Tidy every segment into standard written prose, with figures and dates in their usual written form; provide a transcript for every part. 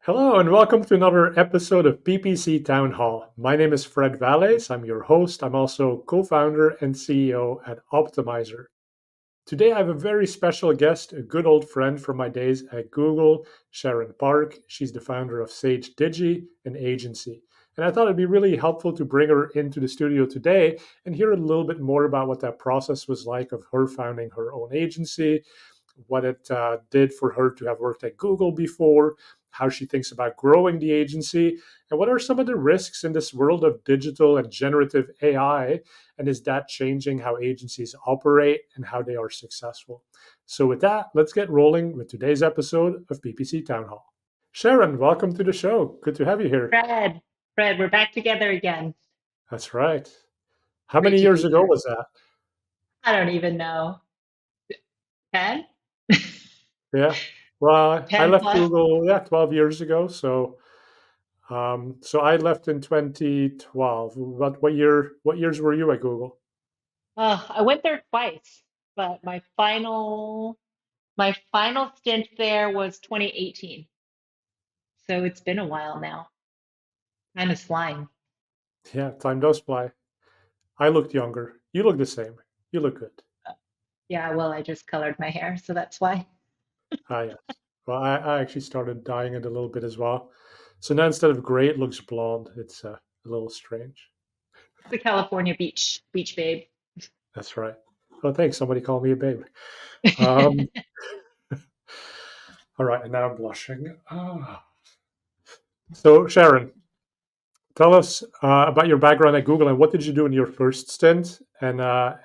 Hello and welcome to another episode of PPC Town Hall. My name is Fred Vallaeys. I'm your host. I'm also co-founder and CEO at Optimizer. Today I have a very special guest, a good old friend from my days at Google, Sharon Park. She's the founder of Sage Digi, an agency. And I thought it'd be really helpful to bring her into the studio today and hear a little bit more about what that process was like of her founding her own agency, what it did for her to have worked at Google before, how she thinks about growing the agency, and what are some of the risks in this world of digital and generative AI, and is that changing how agencies operate and how they are successful? So, with that, let's get rolling with today's episode of PPC Town Hall. Sharon, welcome to the show. Good to have you here. Fred, we're back together again. That's right. How Great many to years be ago here. was that? I don't even know. 10? Yeah. Well, I 10 left plus? Google, 12 years ago. So I left in 2012. What years were you at Google? I went there twice, but my final stint there was 2018. So it's been a while now. Time is flying. Yeah, time does fly. I looked younger. You look the same. You look good. Yeah, well, I just colored my hair, so that's why. Yes. Well, I actually started dyeing it a little bit as well. So now instead of gray, it looks blonde. It's a little strange. The California beach babe. That's right. Oh, thanks. Somebody called me a babe. Um, all right, and now I'm blushing. So Sharon, tell us about your background at Google and what did you do in your first stint, and how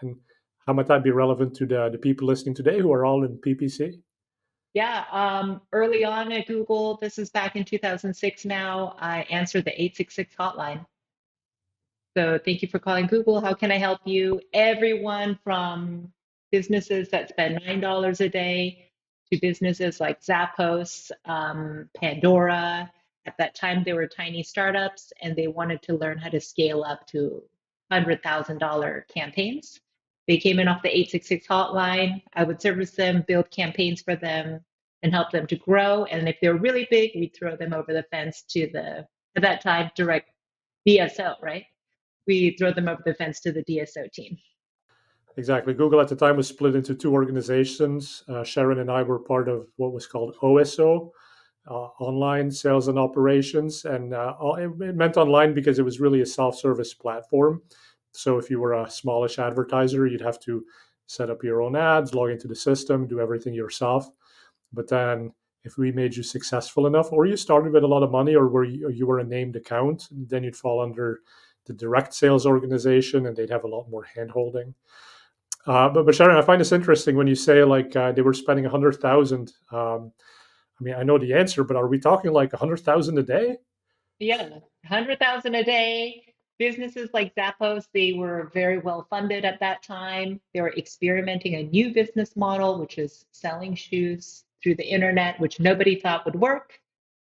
might that be relevant to the people listening today who are all in PPC? Yeah, early on at Google, this is back in 2006 now, I answered the 866 hotline. So thank you for calling Google. How can I help you? Everyone from businesses that spend $9 a day to businesses like Zappos, Pandora. At that time, they were tiny startups and they wanted to learn how to scale up to $100,000 campaigns. They came in off the 866 hotline. I would service them, build campaigns for them, and help them to grow. And if they're really big, we'd throw them over the fence to at that time, direct DSO, right? We throw them over the fence to the DSO team. Exactly. Google at the time was split into two organizations. Sharon and I were part of what was called OSO, online sales and operations, and it meant online because it was really a self-service platform. So if you were a smallish advertiser, you'd have to set up your own ads, log into the system, do everything yourself. But then if we made you successful enough, or you started with a lot of money, or you were a named account, then you'd fall under the direct sales organization, and they'd have a lot more hand holding. But Sharon, I find this interesting when you say like they were spending 100,000. I mean, I know the answer, but are we talking like 100,000 a day? Yeah, 100,000 a day. Businesses like Zappos, they were very well funded at that time. They were experimenting a new business model, which is selling shoes through the internet, which nobody thought would work,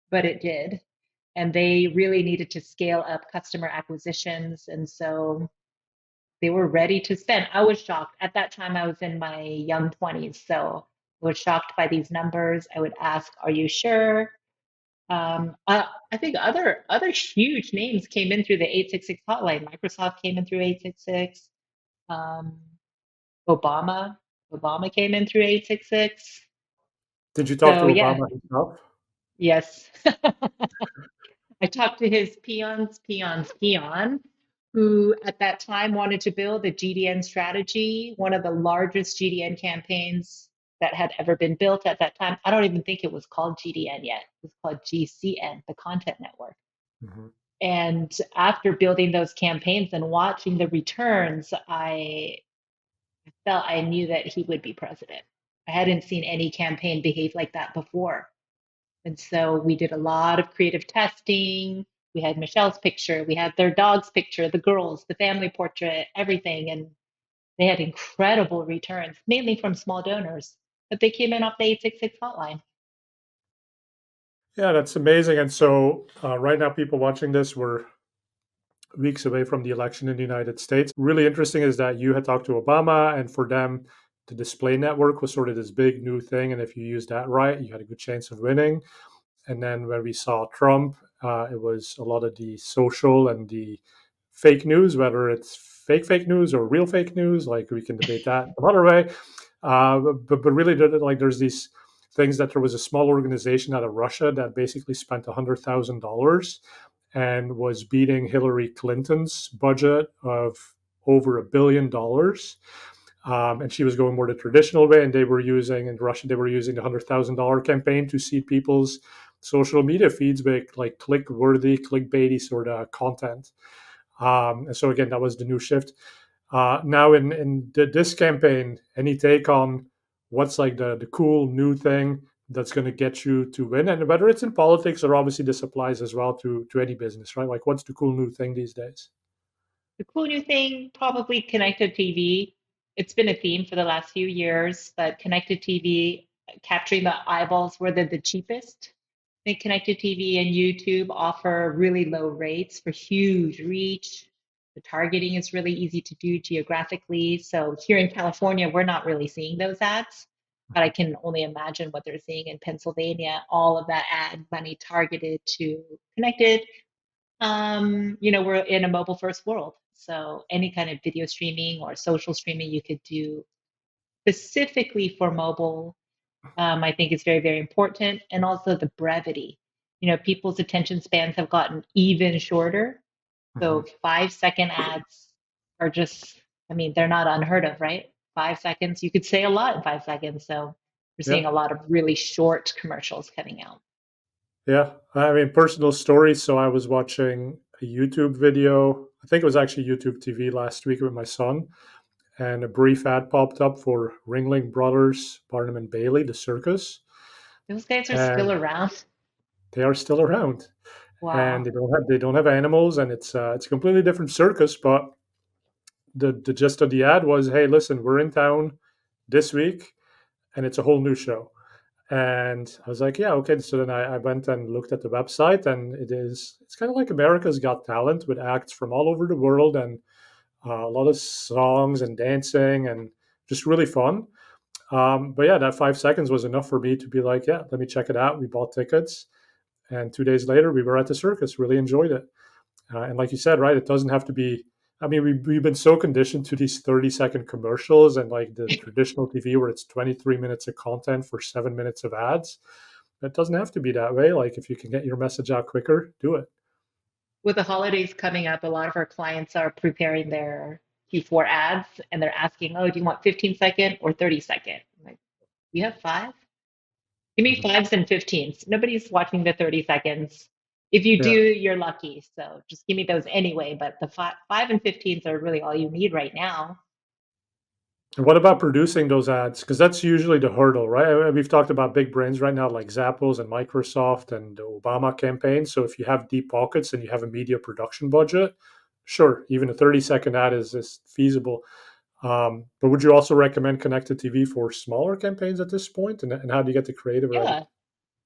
but it did. And they really needed to scale up customer acquisitions. And so they were ready to spend. I was shocked. At that time, I was in my young 20s. So I was shocked by these numbers. I would ask, are you sure? I think other huge names came in through the 866 hotline. Microsoft came in through 866. Um, Obama, Obama came in through 866. Did you talk to So yeah, Obama himself? yes. I talked to his peon, who at that time wanted to build a GDN strategy, one of the largest GDN campaigns that had ever been built at that time. I don't even think it was called GDN yet. It was called GCN, the Content Network. Hmm. And after building those campaigns and watching the returns, I felt I knew that he would be president. I hadn't seen any campaign behave like that before. And so we did a lot of creative testing. We had Michelle's picture, we had their dog's picture, the girls, the family portrait, everything. And they had incredible returns, mainly from small donors. But they came in off the 866 hotline. Yeah, that's amazing. And so right now, people watching this were weeks away from the election in the United States. Really interesting is that you had talked to Obama, and for them, the display network was sort of this big new thing. And if you used that right, you had a good chance of winning. And then when we saw Trump, it was a lot of the social and the fake news, whether it's fake news or real fake news. Like we can debate that another way. But really, like there's these things that there was a small organization out of Russia that basically spent $100,000 and was beating Hillary Clinton's budget of over $1 billion. And she was going more the traditional way, and they were using in Russia they were using the $100,000 campaign to seed people's social media feeds with like click-worthy, clickbaity sort of content. And so again, that was the new shift. Now in this campaign, any take on what's like the cool new thing that's going to get you to win, and whether it's in politics or obviously this applies as well to any business, right? Like what's the cool new thing these days? The cool new thing, probably connected TV. It's been a theme for the last few years, but connected TV, capturing the eyeballs where they're the cheapest. I think connected TV and YouTube offer really low rates for huge reach. The targeting is really easy to do geographically. So here in California, we're not really seeing those ads, but I can only imagine what they're seeing in Pennsylvania. All of that ad money targeted to connected. We're in a mobile first world. So any kind of video streaming or social streaming you could do specifically for mobile, I think is very, very important. And also the brevity. People's attention spans have gotten even shorter. Mhm. So 5-second ads are just, I mean, they're not unheard of, right? 5 seconds, you could say a lot in 5 seconds. So we're Yeah, seeing a lot of really short commercials coming out. yeah. I mean, personal story. So I was watching a YouTube video. I think it was actually YouTube TV last week with my son, and a brief ad popped up for Ringling Brothers, Barnum and Bailey, the circus, Those guys are still and around. they are still around. And Wow. they don't have animals, and it's a completely different circus. But the gist of the ad was, hey, listen, we're in town this week, and it's a whole new show. And I was like, yeah, okay. So then I went and looked at the website, and it's kind of like America's Got Talent with acts from all over the world, and a lot of songs and dancing and just really fun. But yeah, that 5 seconds was enough for me to be like, yeah, let me check it out. We bought tickets, and 2 days later, we were at the circus. Really enjoyed it. And like you said, right, it doesn't have to be. I mean, we've been so conditioned to these 30-second commercials and like the traditional TV where it's 23 minutes of content for 7 minutes of ads. It doesn't have to be that way. Like if you can get your message out quicker, do it. With the holidays coming up, a lot of our clients are preparing their Q4 ads and they're asking, oh, do you want 15-second or 30-second? I'm like, you have five? Give me Mhm. fives and 15s. Nobody's watching the 30 seconds. If you do, Yeah. you're lucky. So just give me those anyway. But the five and 15s are really all you need right now. And what about producing those ads? Because that's usually the hurdle, right? We've talked about big brands right now, like Zappos and Microsoft and the Obama campaign. So if you have deep pockets and you have a media production budget, sure, even a 30-second ad is feasible. But would you also recommend connected TV for smaller campaigns at this point? And how do you get the creative ready? Yeah.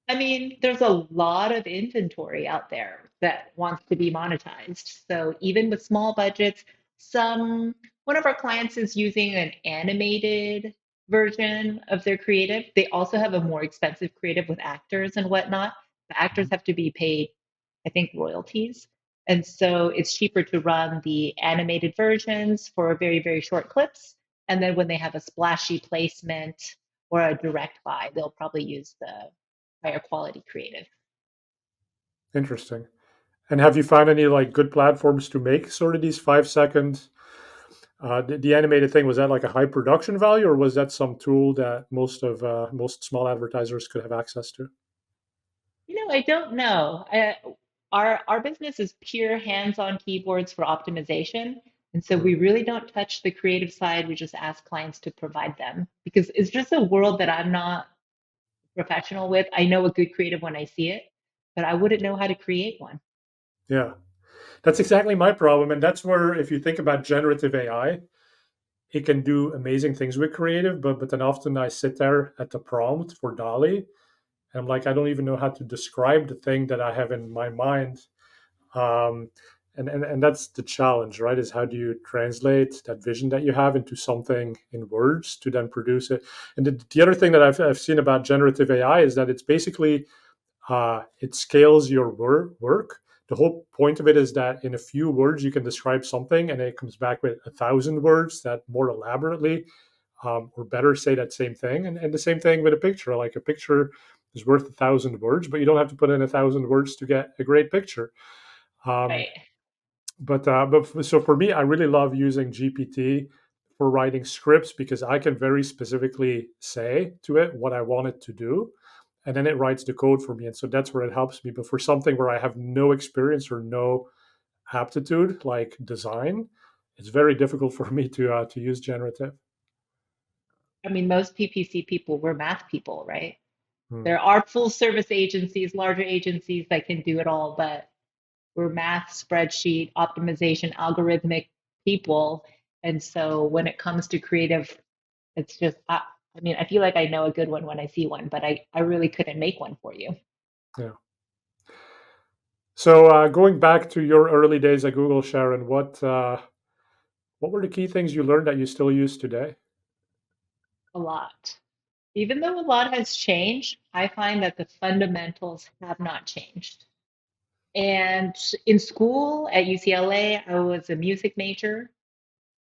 I mean, there's a lot of inventory out there that wants to be monetized. So even with small budgets, some one of our clients is using an animated version of their creative. They also have a more expensive creative with actors and whatnot. The actors Mhm. have to be paid, I think, royalties. And so it's cheaper to run the animated versions for very, very short clips. And then when they have a splashy placement or a direct buy, they'll probably use the higher quality creative. Interesting. And have you found any like good platforms to make sort of these 5 second the animated thing? Was that like a high production value, or was that some tool that most small advertisers could have access to? I don't know. Our business is pure hands-on keyboards for optimization. And so we Mm. really don't touch the creative side. We just ask clients to provide them because it's just a world that I'm not professional with. I know a good creative when I see it, but I wouldn't know how to create one. Yeah, that's exactly my problem, and that's where if you think about generative AI, it can do amazing things with creative, but then often I sit there at the prompt for Dolly, and I'm like, I don't even know how to describe the thing that I have in my mind. um, and that's the challenge, right? Is how do you translate that vision that you have into something in words to then produce it? And the other thing that I've seen about generative AI is that it's basically It scales your work. The whole point of it is that in a few words you can describe something, and it comes back with 1,000 words that more elaborately or better say that same thing. And the same thing with a picture. Like a picture is worth 1,000 words, but you don't have to put in 1,000 words to get a great picture. Um, Right. so for me, I really love using GPT for writing scripts because I can very specifically say to it what I want it to do, and then it writes the code for me. And so that's where it helps me. But for something where I have no experience or no aptitude, like design, it's very difficult for me to use generative. I mean, most PPC people were math people, right? Hmm. There are full service agencies, larger agencies that can do it all, but we're math, spreadsheet, optimization, algorithmic people. And so when it comes to creative, it's just, I mean, I feel like I know a good one when I see one, but I really couldn't make one for you. Yeah. So going back to your early days at Google, Sharon, what were the key things you learned that you still use today? A lot. Even though a lot has changed, I find that the fundamentals have not changed. And in school at UCLA, I was a music major,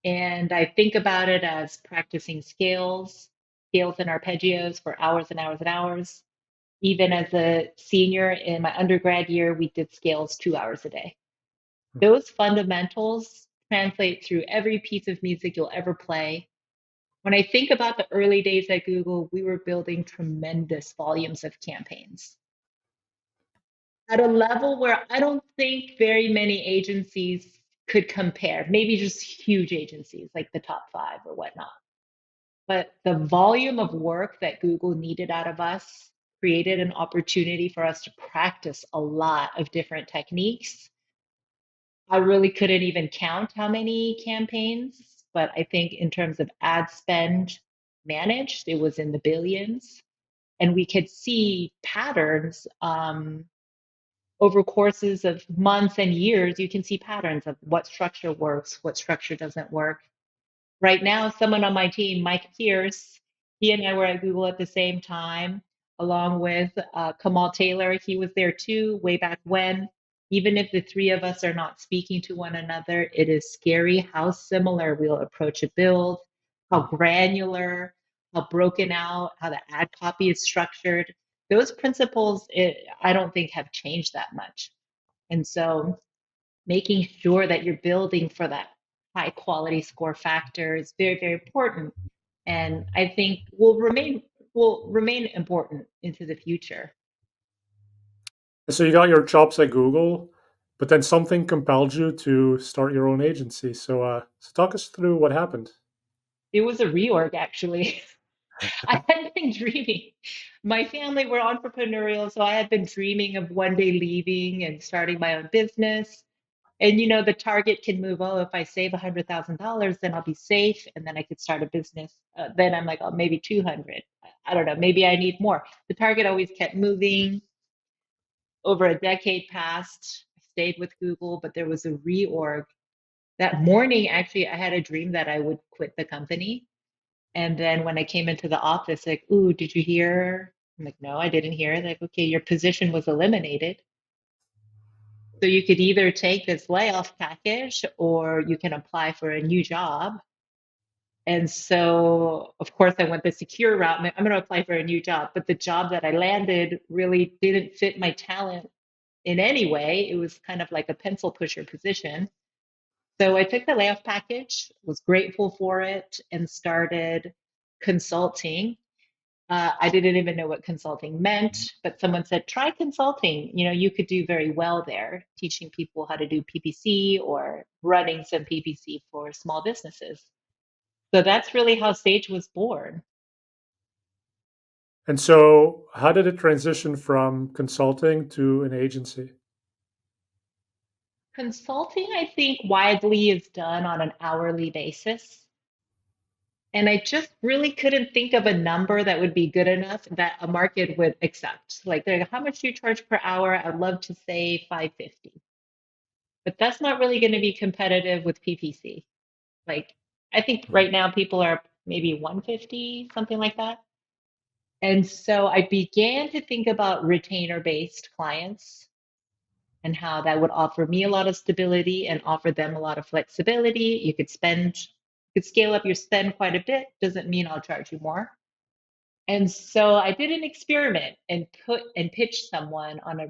and I think about it as practicing scales and arpeggios for hours and hours and hours. Even as a senior in my undergrad year, we did scales 2 hours a day. Those fundamentals translate through every piece of music you'll ever play. When I think about the early days at Google, we were building tremendous volumes of campaigns at a level where I don't think very many agencies could compare, maybe just huge agencies like the top five or whatnot. But the volume of work that Google needed out of us created an opportunity for us to practice a lot of different techniques. I really couldn't even count how many campaigns, but I think in terms of ad spend managed, it was in the billions. And we could see patterns over courses of months and years. You can see patterns of what structure works, what structure doesn't work. Right now, someone on my team, Mike Pierce, he and I were at Google at the same time, along with Kamal Taylor. He was there too, way back when. Even if the three of us are not speaking to one another, it is scary how similar we'll approach a build, how granular, how broken out, how the ad copy is structured. Those principles, I don't think have changed that much. And so making sure that you're building for that high quality score factor is very, very important. And I think will remain important into the future. So you got your chops at Google, but then something compelled you to start your own agency. So talk us through what happened. It was a reorg actually. I had been dreaming. My family were entrepreneurial, so I had been dreaming of one day leaving and starting my own business. And the target can move. Oh, if I save $100,000, then I'll be safe, and then I could start a business. Then I'm like, oh, maybe 200. I don't know. Maybe I need more. The target always kept moving. Over a decade passed. I stayed with Google, but there was a reorg. That morning, actually, I had a dream that I would quit the company. And then when I came into the office, like, ooh, did you hear? I'm like, no, I didn't hear. Like, okay, your position was eliminated. So you could either take this layoff package or you can apply for a new job. And so, of course, I went the secure route. I'm going to apply for a new job. But the job that I landed really didn't fit my talent in any way. It was kind of like a pencil pusher position. So I took the layoff package, was grateful for it, and started consulting. I didn't even know what consulting meant, but someone said, try consulting. You could do very well there, teaching people how to do PPC or running some PPC for small businesses. So that's really how Sage was born. And so, how did it transition from consulting to an agency? Consulting, I think, widely is done on an hourly basis. And I just really couldn't think of a number that would be good enough that a market would accept. Like, they're like, how much do you charge per hour? I'd love to say 550. But that's not really going to be competitive with PPC. Like, I think Hmm. right now people are maybe 150, something like that. And so I began to think about retainer-based clients and how that would offer me a lot of stability and offer them a lot of flexibility. You could scale up your spend quite a bit. Doesn't mean I'll charge you more. And so I did an experiment and put and pitched someone on a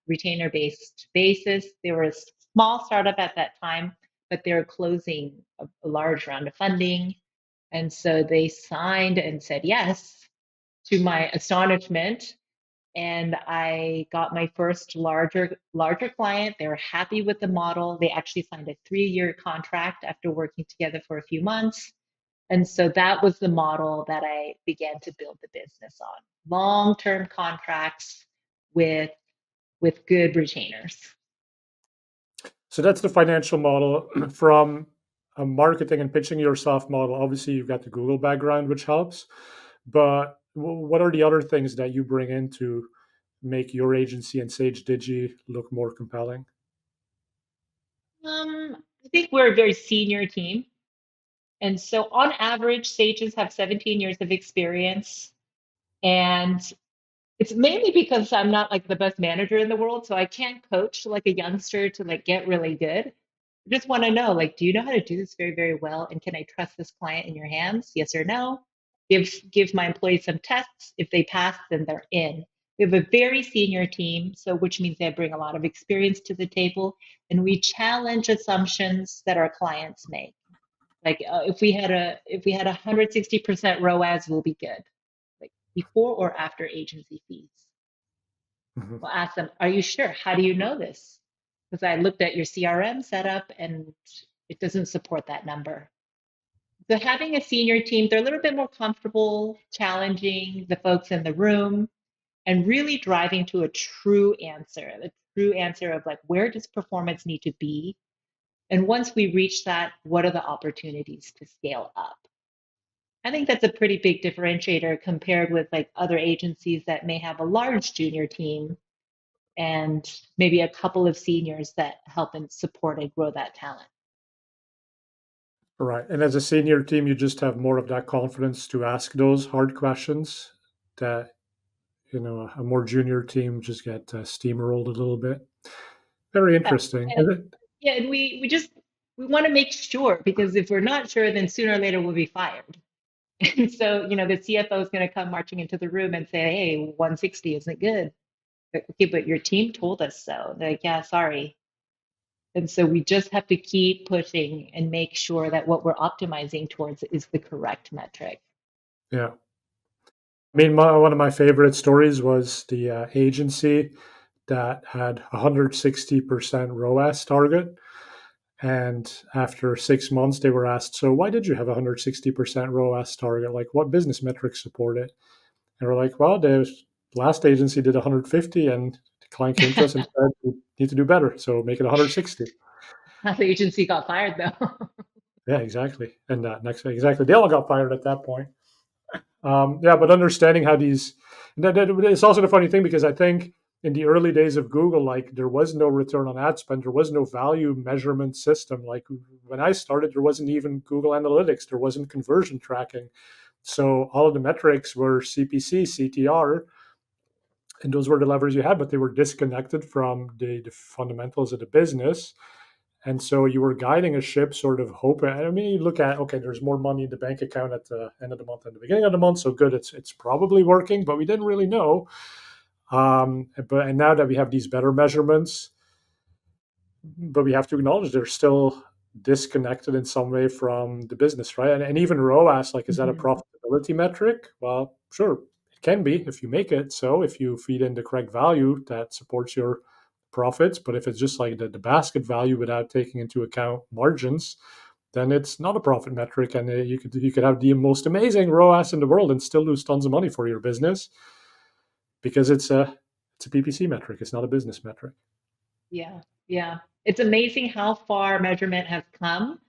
retainer-based basis. They were a small startup at that time, but they were closing a large round of funding. And so they signed and said yes, to my astonishment. And I got my first larger client. They were happy with the model. They actually signed a 3-year contract after working together for a few months. And so that was the model that I began to build the business on. Long-term contracts with with good retainers. So that's the financial model. From a marketing and pitching yourself model, obviously you've got the Google background, which helps. But what are the other things that you bring in to make your agency and Sage Digi look more compelling? I think we're a very senior team. And so on average, sages have 17 years of experience. And it's mainly because I'm not like the best manager in the world, so I can't coach like a youngster to like get really good. I just want to know, like, do you know how to do this very, very well? And can I trust this client in your hands? Yes or no? Give my employees some tests. If they pass, then they're in. We have a very senior team, so which means they bring a lot of experience to the table, and we challenge assumptions that our clients make. Like if we had 160% ROAS, we'll be good. Like before or after agency fees. Mhm. We'll ask them, are you sure? How do you know this? Because I looked at your CRM setup and it doesn't support that number. So having a senior team, they're a little bit more comfortable challenging the folks in the room and really driving to a true answer of like, where does performance need to be? And once we reach that, what are the opportunities to scale up? I think that's a pretty big differentiator compared with like other agencies that may have a large junior team and maybe a couple of seniors that help and support and grow that talent. Right. And as a senior team, you just have more of that confidence to ask those hard questions that, a more junior team just get steamrolled a little bit. Very Yeah, interesting. and yeah, and we want to make sure because if we're not sure, then sooner or later we'll be fired. And so, the CFO is going to come marching into the room and say, "Hey, 160 isn't good." Okay, but your team told us so. They're like, yeah, sorry. And so we just have to keep pushing and make sure that what we're optimizing towards is the correct metric. Yeah. I mean, one of my favorite stories was the agency that had 160% ROAS target. And after 6 months, they were asked, "So why did you have a 160% ROAS target? Like, what business metrics support it?" And we're like, "Well, the last agency did 150, and the client came to us and said, we need to do better. So make it 160." The agency got fired though. Yeah, exactly. And exactly. They all got fired at that point. Yeah, but understanding how these, it's also the funny thing because I think in the early days of Google, like there was no return on ad spend, there was no value measurement system. Like when I started, there wasn't even Google Analytics, there wasn't conversion tracking. So all of the metrics were CPC, CTR, and those were the levers you had, but they were disconnected from the fundamentals of the business. And so you were guiding a ship, sort of hoping. I mean, you look at, okay, there's more money in the bank account at the end of the month than the beginning of the month, so good, it's probably working, but we didn't really know. And now that we have these better measurements, but we have to acknowledge they're still disconnected in some way from the business, right? And even ROAS, like, is that a Mhm. profitability metric? Well, sure, it can be if you make it. So if you feed in the correct value that supports your profits, but if it's just like the basket value without taking into account margins, then it's not a profit metric, and you could have the most amazing ROAS in the world and still lose tons of money for your business because it's a PPC metric. It's not a business metric. Yeah, yeah. It's amazing how far measurement has come,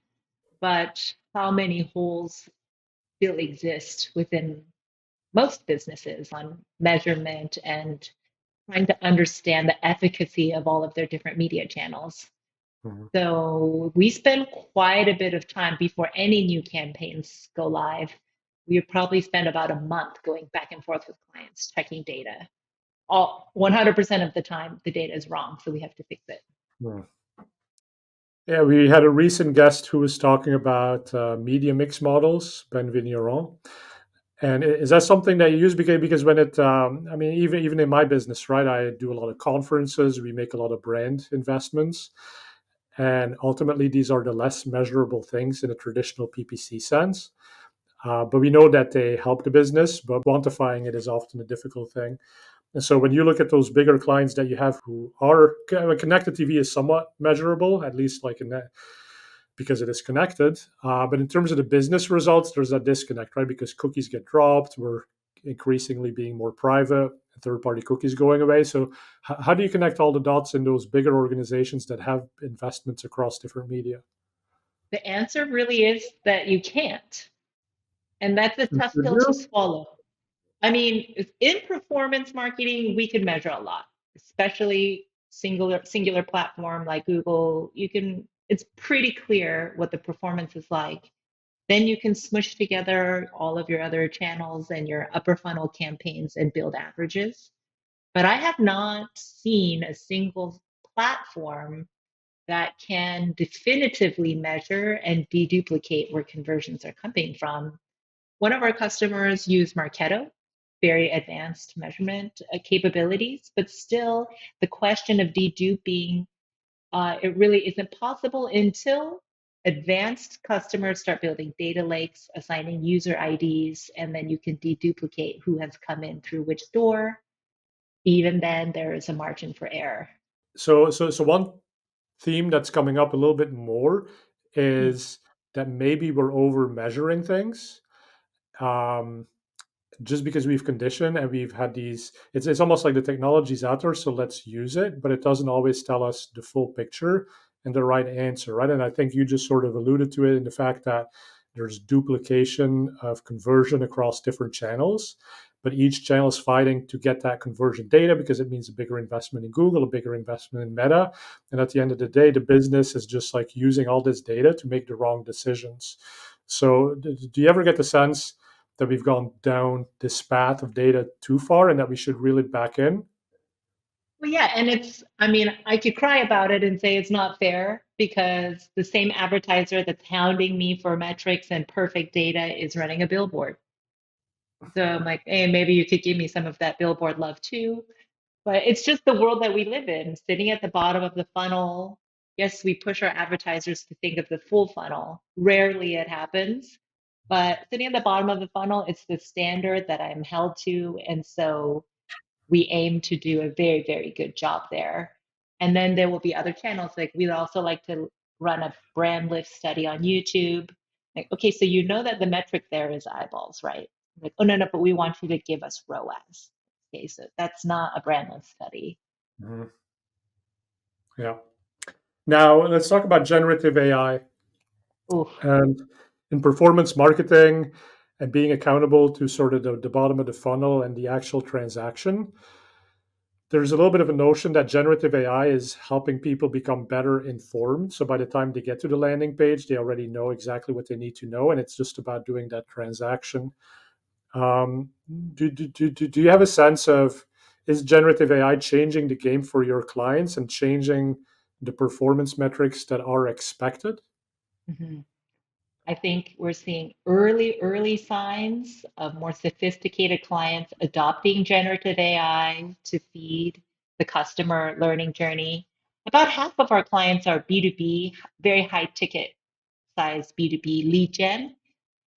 but how many holes still exist within most businesses on measurement and trying to understand the efficacy of all of their different media channels. Mhm. So we spend quite a bit of time before any new campaigns go live we would probably spend about a month going back and forth with clients, checking data. All 100% of the time, the data is wrong, so we have to fix it. Hmm. Yeah, we had a recent guest who was talking about media mix models, Ben Vigneron. And is that something that you use? Because when I mean, even in my business, right? I do a lot of conferences. We make a lot of brand investments, and ultimately, these are the less measurable things in a traditional PPC sense. But we know that they help the business, but quantifying it is often a difficult thing. And so when you look at those bigger clients that you have who are connected TV is somewhat measurable, at least like in that because it is connected. But in terms of the business results, there's a disconnect, right? Because cookies get dropped, we're increasingly being more private, third-party cookies going away. So how do you connect all the dots in those bigger organizations that have investments across different media? The answer really is that you can't. And that's a tough pill to Interview? swallow. I mean, in performance marketing, we can measure a lot, especially singular platform like Google. You can, it's pretty clear what the performance is like. Then you can smush together all of your other channels and your upper funnel campaigns and build averages. But I have not seen a single platform that can definitively measure and deduplicate where conversions are coming from. One of our customers use Marketo, very advanced measurement capabilities, but still the question of deduping, it really isn't possible until advanced customers start building data lakes, assigning user IDs, and then you can deduplicate who has come in through which door. Even then, there is a margin for error. So one theme that's coming up a little bit more Mm. is that maybe we're over measuring things. Um, just because we've conditioned and we've had these it's almost like the technology's out there, so let's use it, but it doesn't always tell us the full picture and the right answer, right? And I think you just sort of alluded to it in the fact that there's duplication of conversion across different channels, but each channel is fighting to get that conversion data because it means a bigger investment in Google, a bigger investment in Meta, and at the end of the day the business is just like using all this data to make the wrong decisions. So do you ever get the sense that we've gone down this path of data too far and that we should reel it back in? Well, yeah, and it's, I mean, I could cry about it and say it's not fair because the same advertiser that's hounding me for metrics and perfect data is running a billboard. So I'm like, hey, maybe you could give me some of that billboard love too. But it's just the world that we live in, sitting at the bottom of the funnel. Yes, we push our advertisers to think of the full funnel. Rarely it happens, but sitting at the bottom of the funnel, it's the standard that I'm held to. And so we aim to do a very, very good job there. And then there will be other channels. Like we'd also like to run a brand lift study on YouTube. Like, okay, so you know that the metric there is eyeballs, right? Like, oh no, no, but we want you to give us ROAS. Okay, so that's not a brand lift study. Mhm. Yeah. Now let's talk about generative AI Oof. and in performance marketing and being accountable to sort of the bottom of the funnel and the actual transaction. There's a little bit of a notion that generative AI is helping people become better informed. So by the time they get to the landing page, they already know exactly what they need to know, and it's just about doing that transaction. Um, do you have a sense of is generative AI changing the game for your clients and changing the performance metrics that are expected? Mhm. I think we're seeing early signs of more sophisticated clients adopting generative AI to feed the customer learning journey. About half of our clients are B2B, very high ticket size B2B lead gen.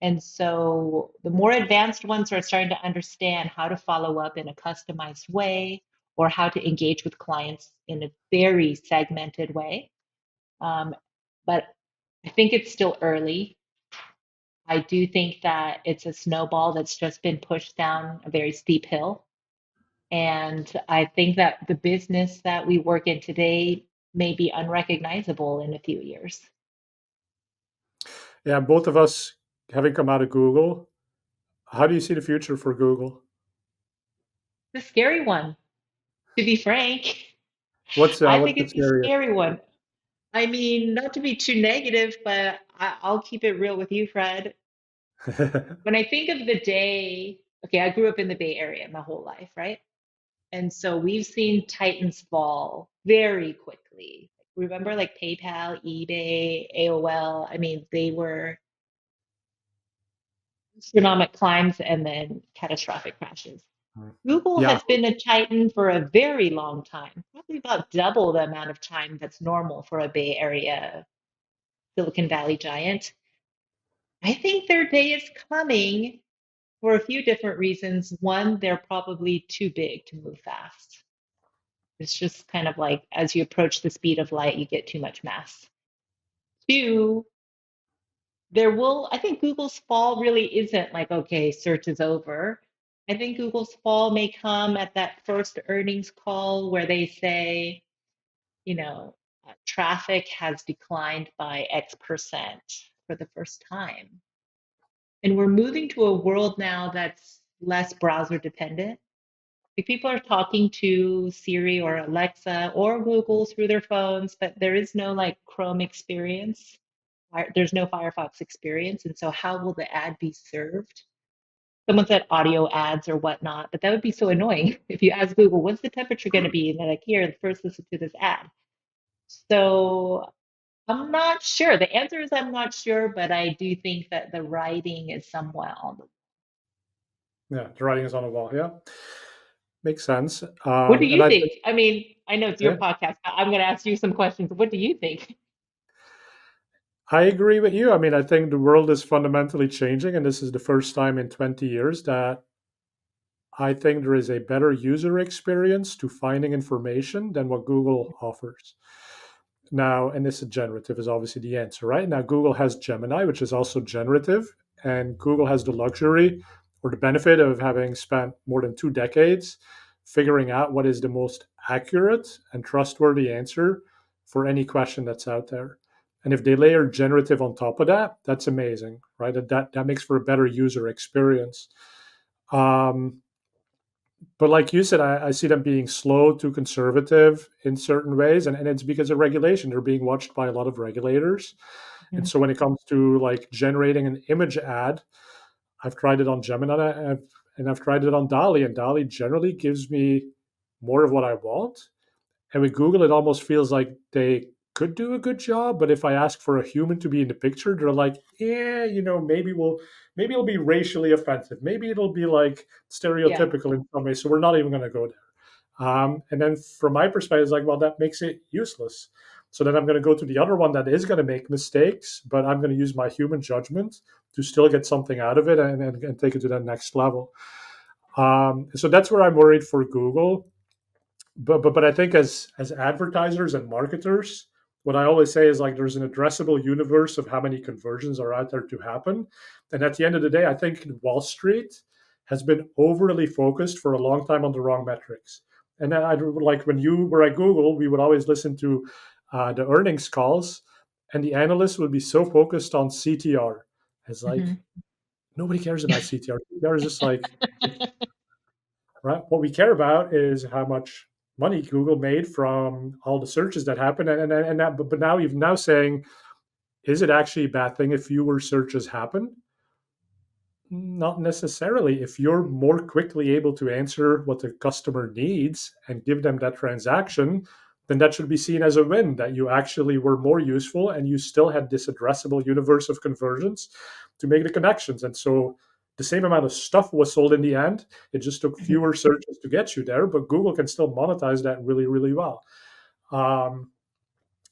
And so the more advanced ones are starting to understand how to follow up in a customized way or how to engage with clients in a very segmented way. Um, but I think it's still early. I do think that it's a snowball that's just been pushed down a very steep hill. And I think that the business that we work in today may be unrecognizable in a few years. Yeah, both of us having come out of Google, how do you see the future for Google? The scary one, to be frank. I What's think the it's a scariest? scary one. I mean, not to be too negative, but I'll keep it real with you, Fred. When I think of the day, okay, I grew up in the Bay Area my whole life, right? And so we've seen Titans fall very quickly. Remember like PayPal, eBay, AOL? I mean, they were astronomic climbs and then catastrophic crashes. Google Yeah. has been a Titan for a very long time, probably about double the amount of time that's normal for a Bay Area Silicon Valley giant. I think their day is coming for a few different reasons. One, they're probably too big to move fast. It's just kind of like as you approach the speed of light, you get too much mass. Two, I think Google's fall really isn't like, okay, search is over. I think Google's fall may come at that first earnings call where they say, traffic has declined by X% for the first time. And we're moving to a world now that's less browser dependent. Like people are talking to Siri or Alexa or Google through their phones, but there is no like Chrome experience. There's no Firefox experience. And so, how will the ad be served? Someone said audio ads or whatnot, but that would be so annoying if you ask Google, what's the temperature going to be? And they're like, here, first listen to this ad. So, I'm not sure. The answer is I'm not sure, but I do think that the writing is somewhat on the. Yeah, the writing is on the wall. Yeah, makes sense. What do And you I think? think, I mean, I know it's your yeah, podcast, but I'm going to ask you some questions. What do you think? I agree with you. I mean, I think the world is fundamentally changing, and this is the first time in 20 years that I think there is a better user experience to finding information than what Google offers. Now, and this is generative is obviously the answer, right? Now, Google has Gemini, which is also generative, and Google has the luxury or the benefit of having spent more than 2 decades figuring out what is the most accurate and trustworthy answer for any question that's out there. And if they layer generative on top of that, that's amazing, right? That makes for a better user experience. Um, but like you said, I see them being slow to conservative in certain ways, and it's because of regulation. They're being watched by a lot of regulators. And Mhm. so when it comes to like generating an image ad, I've tried it on Gemini and I've tried it on Dali, and Dali generally gives me more of what I want. And with Google, it almost feels like they could do a good job, but if I ask for a human to be in the picture, they're like, yeah, maybe it'll be racially offensive, maybe it'll be like Yeah. stereotypical in some way, so we're not even going to go there. And then from my perspective, it's like, well, that makes it useless. So then I'm going to go to the other one that is going to make mistakes, but I'm going to use my human judgment to still get something out of it and take it to that next level. So that's where I'm worried for Google, but I think as advertisers and marketers, what I always say is like there's an addressable universe of how many conversions are out there to happen. And at the end of the day, I think Wall Street has been overly focused for a long time on the wrong metrics. And I like when you were at Google, we would always listen to the earnings calls, and the analysts would be so focused on CTR. It's like Mhm. nobody cares about CTR. CTR is just like right? What we care about is how much money Google made from all the searches that happened, and that. But now you're now saying, is it actually a bad thing if fewer searches happen? Not necessarily. If you're more quickly able to answer what the customer needs and give them that transaction, then that should be seen as a win, that you actually were more useful and you still had this addressable universe of conversions to make the connections. And so the same amount of stuff was sold in the end. It just took Mhm. fewer searches to get you there, but Google can still monetize that really, really well. Um,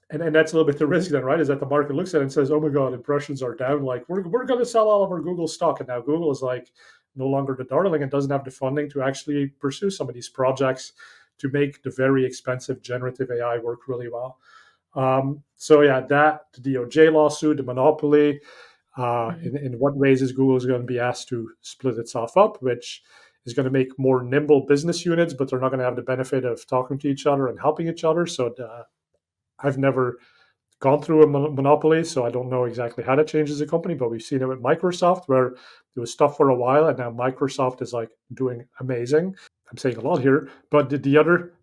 and that's a little bit the risk then, right? Is that the market looks at it and says, "Oh my God, impressions are down. Like we're going to sell all of our Google stock." And now Google is like no longer the darling and doesn't have the funding to actually pursue some of these projects to make the very expensive generative AI work really well. So yeah, that the DOJ lawsuit, the monopoly. Mhm. In what ways is Google is going to be asked to split itself up, which is going to make more nimble business units, but they're not going to have the benefit of talking to each other and helping each other. So I've never gone through a monopoly, so I don't know exactly how that changes the company. But we've seen it with Microsoft, where there was stuff for a while, and now Microsoft is like doing amazing. I'm saying a lot here, but the other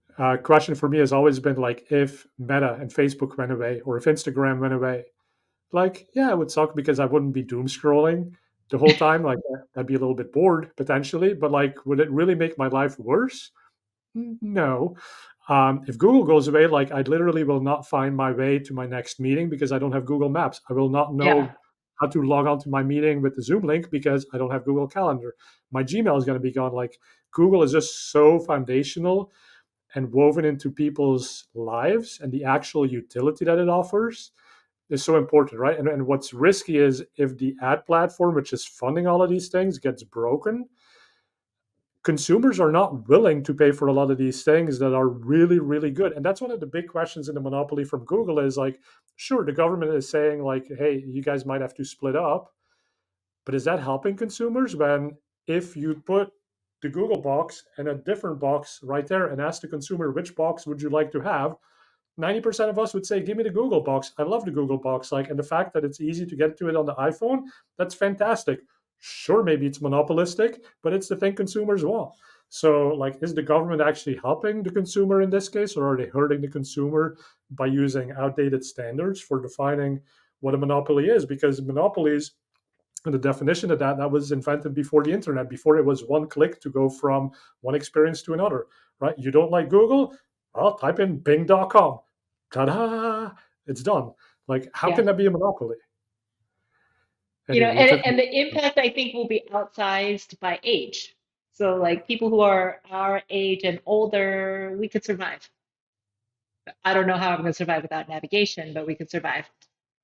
question for me has always been like, if Meta and Facebook went away, or if Instagram went away, like, yeah, it would suck because I wouldn't be doom scrolling. the whole time. Like I'd be a little bit bored potentially, but like, would it really make my life worse? No. If Google goes away, like I literally will not find my way to my next meeting because I don't have Google Maps. I will not Yeah. know how to log on to my meeting with the Zoom link because I don't have Google Calendar. My Gmail is going to be gone. Like Google is just so foundational and woven into people's lives, and the actual utility that it offers is so important, right? And what's risky is if the ad platform, which is funding all of these things, gets broken, consumers are not willing to pay for a lot of these things that are really, really good. And that's one of the big questions in the monopoly from Google is like, sure, the government is saying like, hey, you guys might have to split up, but is that helping consumers when if you put the Google box and a different box right there and ask the consumer which box would you like to have, 90% of us would say, give me the Google box. I love the Google box. Like, and the fact that it's easy to get to it on the iPhone, that's fantastic. Sure, maybe it's monopolistic, but it's the thing consumers want. So, like, is the government actually helping the consumer in this case, or are they hurting the consumer by using outdated standards for defining what a monopoly is? Because monopolies, and the definition of that was invented before the internet, before it was one click to go from one experience to another, right? You don't like Google? Well, type in bing.com. Ta-da! It's done. Like, how Yeah. can that be a monopoly? You know, Anyway, you took and the impact I think will be outsized by age. So like people who are our age and older, we could survive. I don't know how I'm going to survive without navigation, but we could survive.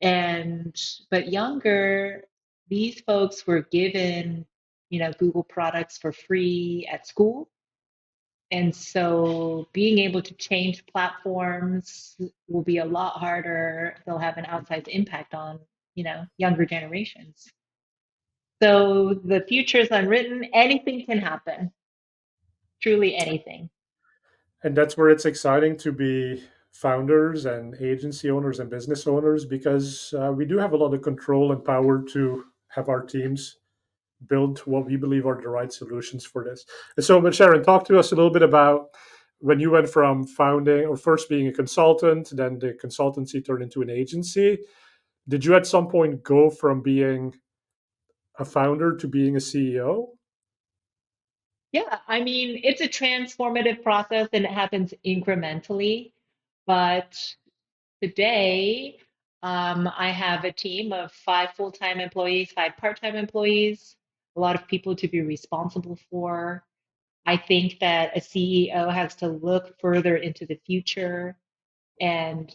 And but younger, these folks were given, Google products for free at school. And so being able to change platforms will be a lot harder. They'll have an outsized impact on, younger generations. So the future is unwritten. Anything can happen, truly anything. and that's where it's exciting to be founders and agency owners and business owners because we do have a lot of control and power to have our teams build what we believe are the right solutions for this. And so, but Sharon, talk to us a little bit about when you went from founding or first being a consultant, then the consultancy turned into an agency. Did you at some point go from being a founder to being a CEO? Yeah, I mean, it's a transformative process and it happens incrementally. But today, I have a team of 5 full-time employees, 5 part-time employees, a lot of people to be responsible for. I think that a CEO has to look further into the future and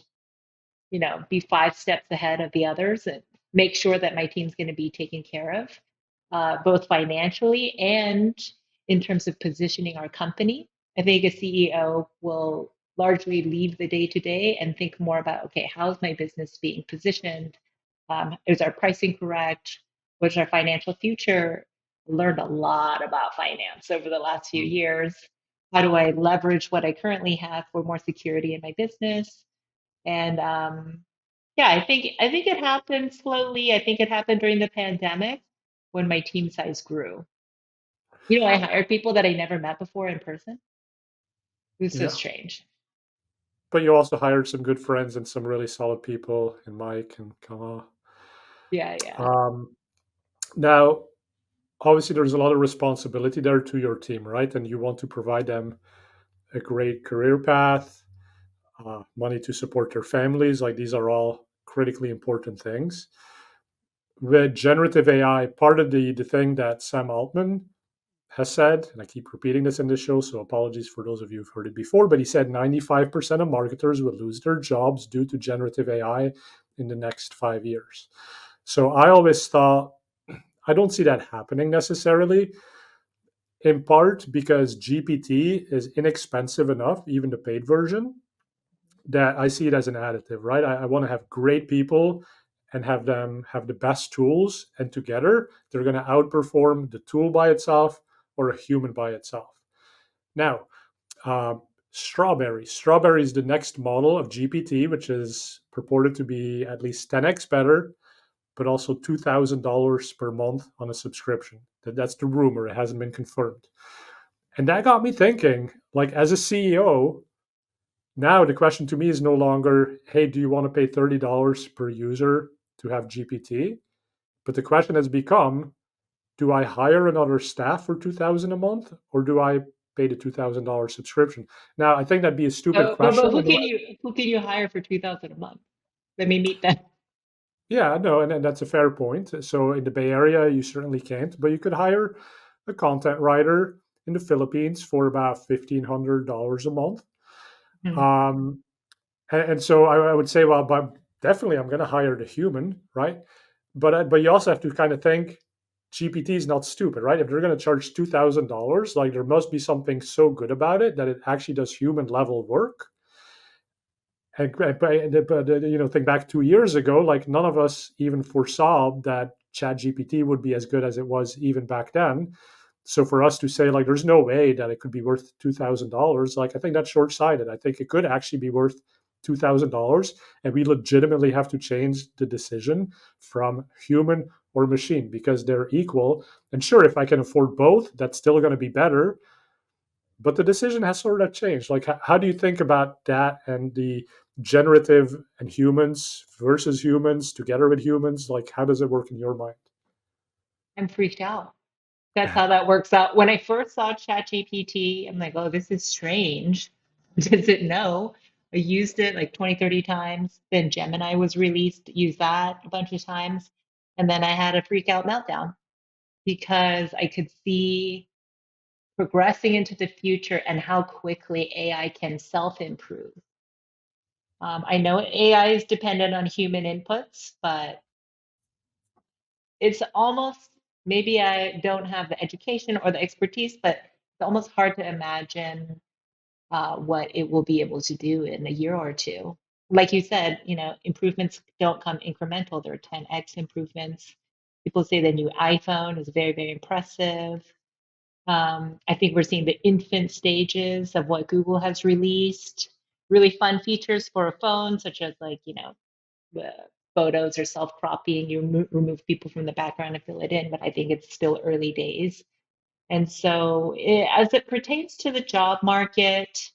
be 5 steps ahead of the others and make sure that my team's going to be taken care of, both financially and in terms of positioning our company. I think a CEO will largely leave the day to day and think more about, okay, how's my business being positioned? Is our pricing correct? What's our financial future? Learned a lot about finance over the last few Mm. years. How do I leverage what I currently have for more security in my business? And yeah, I think it happened slowly. I think it happened during the pandemic when my team size grew. I hired people that I never met before in person. It was so Yeah. strange. But you also hired some good friends and some really solid people in Mike and Kama. Yeah, yeah. Um, now, obviously, there's a lot of responsibility there to your team, right? And you want to provide them a great career path, money to support their families. Like these are all critically important things. With generative AI, part of the thing that Sam Altman has said, and I keep repeating this in this show, so apologies for those of you who've heard it before, but he said 95% of marketers will lose their jobs due to generative AI in the next 5 years. So I always thought, I don't see that happening necessarily, in part because GPT is inexpensive enough, even the paid version, that I see it as an additive, right? I want to have great people and have them have the best tools, and together they're going to outperform the tool by itself or a human by itself. Now, uh, Strawberry is the next model of GPT, which is purported to be at least 10x better, but also $2,000 per month on a subscription. That's the rumor; it hasn't been confirmed. And that got me thinking. Like as a CEO, now the question to me is no longer, hey, do you want to pay $30 per user to have GPT? But the question has become, do I hire another staff for 2,000 a month, or do I pay the $2,000 subscription? Now, I think that'd be a stupid But question. who can you hire for 2,000 a month? Let me meet them. Yeah, no, and that's a fair point. So in the Bay Area, you certainly can't, but you could hire a content writer in the Philippines for about $1,500 a month. Hmm. Um, and so I would say, well, but definitely I'm going to hire the human, right? But you also have to kind of think GPT is not stupid, right? If they're going to charge $2,000, like there must be something so good about it that it actually does human level work. But think back 2 years ago, like none of us even foresaw that Chat GPT would be as good as it was even back then. So for us to say like there's no way that it could be worth $2,000, like I think that's short sighted. I think it could actually be worth $2,000, and we legitimately have to change the decision from human or machine because they're equal. And sure, if I can afford both, that's still going to be better, but the decision has sort of changed. Like, how do you think about that and the generative and humans versus humans together with humans? Like, how does it work in your mind? I'm freaked out. That's how that works out. When I first saw ChatGPT, I'm like, oh, this is strange. Does it know? I used it like 20, 30 times. Then Gemini was released, used that a bunch of times. And then I had a freak out meltdown because I could see progressing into the future and how quickly AI can self-improve. I know AI is dependent on human inputs, but it's almost, maybe I don't have the education or the expertise, but it's almost hard to imagine what it will be able to do in a year or two. Like you said, improvements don't come incremental. They're 10x improvements. People say the new iPhone is very, very impressive. I think we're seeing the infant stages of what Google has released. Really fun features for a phone, such as like, the photos or self-cropping. You remove people from the background and fill it in, but I think it's still early days. And so, as it pertains to the job market,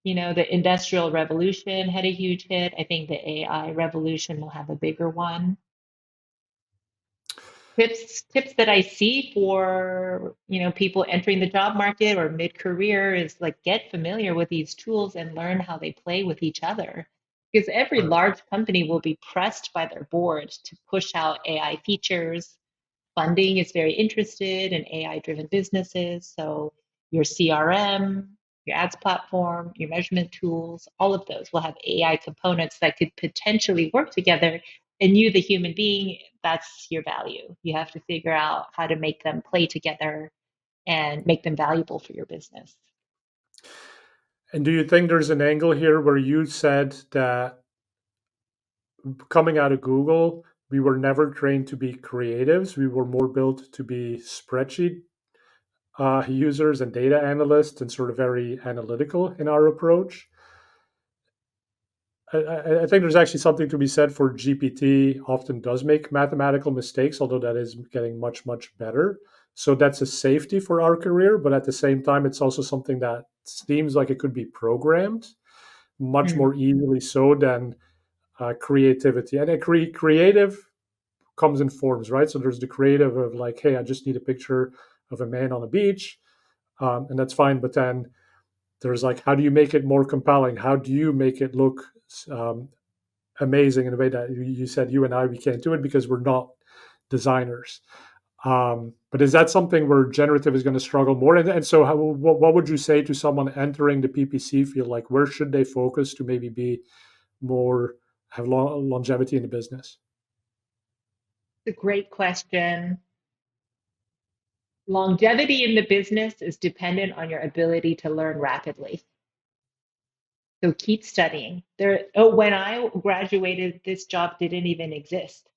the industrial revolution had a huge hit. I think the AI revolution will have a bigger one. Tips that I see for, people entering the job market or mid-career is like get familiar with these tools and learn how they play with each other. Because every Right. large company will be pressed by their board to push out AI features. Funding is very interested in AI-driven businesses. So your CRM, your ads platform, your measurement tools, all of those will have AI components that could potentially work together. And you, the human being, that's your value. You have to figure out how to make them play together and make them valuable for your business. And do you think there's an angle here where you said that coming out of Google, we were never trained to be creatives. We were more built to be spreadsheet users and data analysts and sort of very analytical in our approach. I think there's actually something to be said for GPT often does make mathematical mistakes, although that is getting much, much better. So that's a safety for our career, but at the same time, it's also something that seems like it could be programmed much Mm. more easily so than creativity. And creative comes in forms, right? So there's the creative of like, hey, I just need a picture of a man on a beach, and that's fine. But then there's like, how do you make it more compelling? How do you make it look um, amazing in a way that you said you and I we can't do it because we're not designers. But is that something where generative is going to struggle more? And so, what would you say to someone entering the PPC field? Like, where should they focus to maybe be more have longevity in the business? It's a great question. Longevity in the business is dependent on your ability to learn rapidly. So keep studying. When I graduated, this job didn't even exist.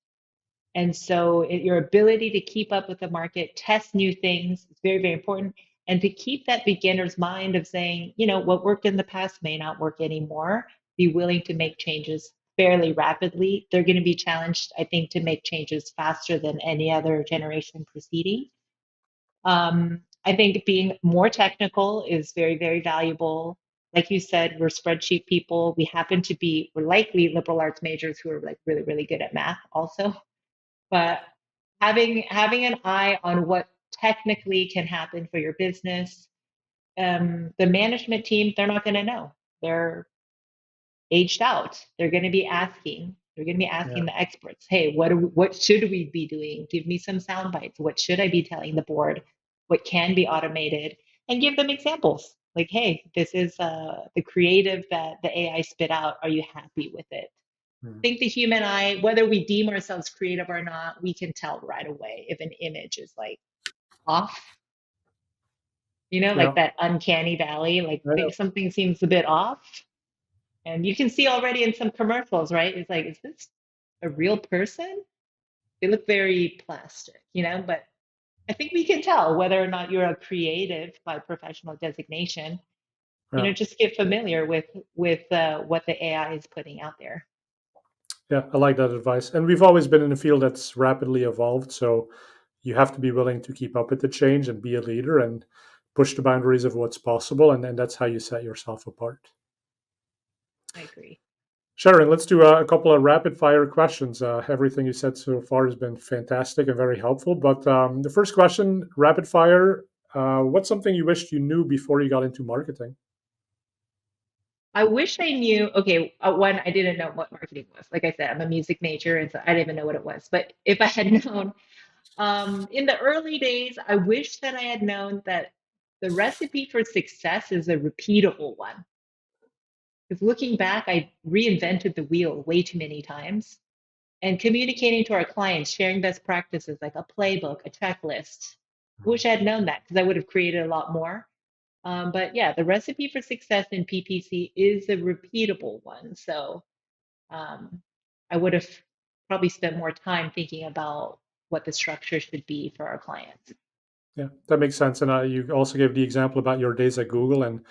And so your ability to keep up with the market, test new things is very, very important. And to keep that beginner's mind of saying, what worked in the past may not work anymore, be willing to make changes fairly rapidly. They're going to be challenged, I think, to make changes faster than any other generation preceding. I think being more technical is very, very valuable. Like you said, we're spreadsheet people. We're likely liberal arts majors who are like really, really good at math also. But having an eye on what technically can happen for your business. The management team, they're not going to know. They're aged out. They're going to be Yeah. asking the experts, hey, what should we be doing? Give me some sound bites. What should I be telling the board? What can be automated? And give them examples. Like, hey, this is the creative that the AI spit out. Are you happy with it? Mm. I think the human eye, whether we deem ourselves creative or not, we can tell right away if an image is like off, Yeah. like that uncanny valley, like I know. something seems a bit off. And you can see already in some commercials, right? It's like, is this a real person? They look very plastic, but I think we can tell whether or not you're a creative by professional designation. Yeah. Just get familiar with what the AI is putting out there. Yeah. I like that advice. And we've always been in a field that's rapidly evolved. So you have to be willing to keep up with the change and be a leader and push the boundaries of what's possible. And that's how you set yourself apart. I agree. Sharon, let's do a couple of rapid fire questions. Everything you said so far has been fantastic and very helpful. But the first question, rapid fire, what's something you wished you knew before you got into marketing? I wish I knew. Okay, one, I didn't know what marketing was. Like I said, I'm a music major, and so I didn't even know what it was. But if I had known, in the early days, I wish that I had known that the recipe for success is a repeatable one. Because looking back, I reinvented the wheel way too many times. And communicating to our clients, sharing best practices like a playbook, a checklist. Wish I had known that because I would have created a lot more. But yeah, the recipe for success in PPC is a repeatable one. So um, I would have probably spent more time thinking about what the structure should be for our clients. Yeah, that makes sense. And you also gave the example about your days at Google. And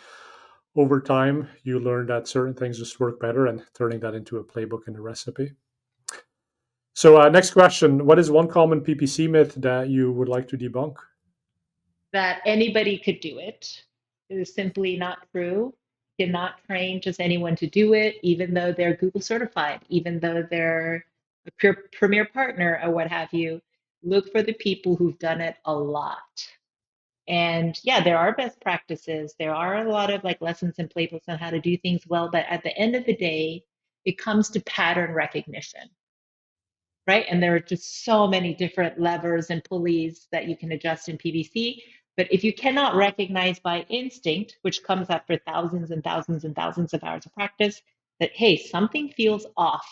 over time, you learned that certain things just work better and turning that into a playbook and a recipe. So, next question, what is one common PPC myth that you would like to debunk? That anybody could do it is simply not true. You cannot train just anyone to do it, even though they're Google certified, even though they're a premier partner or what have you. Look for the people who've done it a lot. And yeah, there are best practices. There are a lot of like lessons and playbooks on how to do things well. But at the end of the day, it comes to pattern recognition, right? And there are just so many different levers and pulleys that you can adjust in PVC. But if you cannot recognize by instinct, which comes after thousands and thousands and thousands of hours of practice, that, hey, something feels off,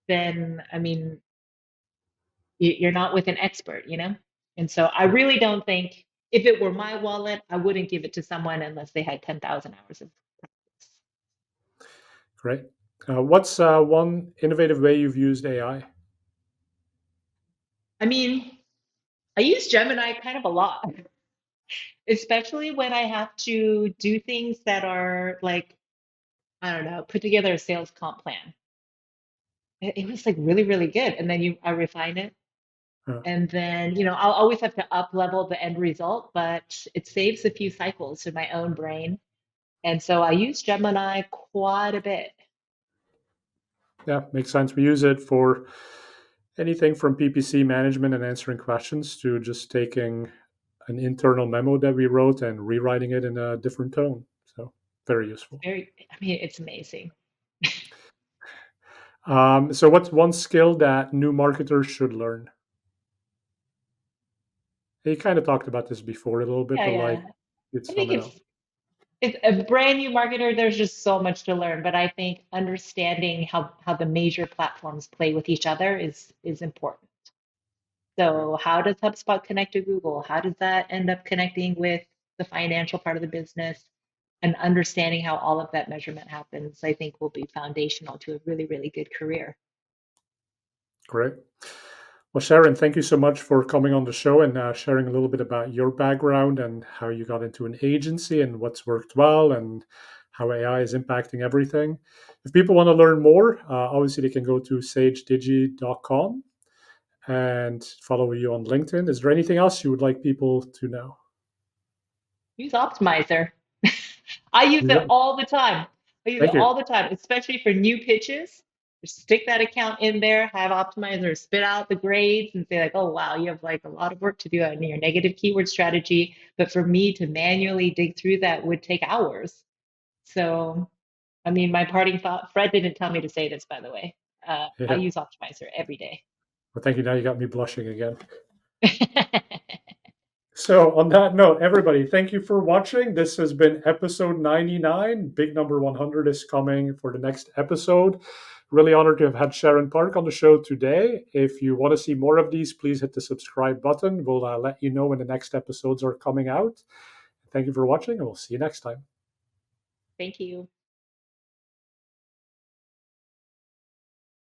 then, I mean, you're not with an expert. And so I really don't think if it were my wallet, I wouldn't give it to someone unless they had 10,000 hours of practice. Great. What's one innovative way you've used AI? I mean, I use Gemini kind of a lot, especially when I have to do things that are like, I don't know, put together a sales comp plan. It was like really, really good. And then I refine it. Uh, And then, I'll always have to up level the end result, but it saves a few cycles in my own brain. And so I use Gemini quite a bit. yeah, makes sense. We use it for anything from PPC management and answering questions to just taking an internal memo that we wrote and rewriting it in a different tone. So, very useful. I mean, it's amazing. So, what's one skill that new marketers should learn? You kind of talked about this before a little bit, Yeah, but yeah. like, you'd I sum think it up. it's a brand new marketer, there's just so much to learn. But I think understanding how the major platforms play with each other is important. Yeah, So how does HubSpot connect to Google? How does that end up connecting with the financial part of the business? And understanding how all of that measurement happens, I think will be foundational to a really, really good career. great. Well, Sharon, thank you so much for coming on the show and sharing a little bit about your background and how you got into an agency and what's worked well and how AI is impacting everything. If people want to learn more, obviously they can go to sagedigi.com and follow you on LinkedIn. Is there anything else you would like people to know? Use Optimizer. I use it all the time. I use it Thank you. all the time, especially for new pitches. stick that account in there, have Optimizer spit out the grades and say like, oh wow, you have like a lot of work to do on your negative keyword strategy. But for me to manually dig through that would take hours. So, I mean, my parting thought, Fred didn't tell me to say this, by the way. I Yeah. use Optimizer every day. Well, thank you. Now you got me blushing again. So, on that note, everybody, thank you for watching. This has been episode 99. Big number 100 is coming for the next episode. Really honored to have had Sharon Park on the show today. If you want to see more of these, please hit the subscribe button. We'll let you know when the next episodes are coming out. Thank you for watching, and we'll see you next time. Thank you.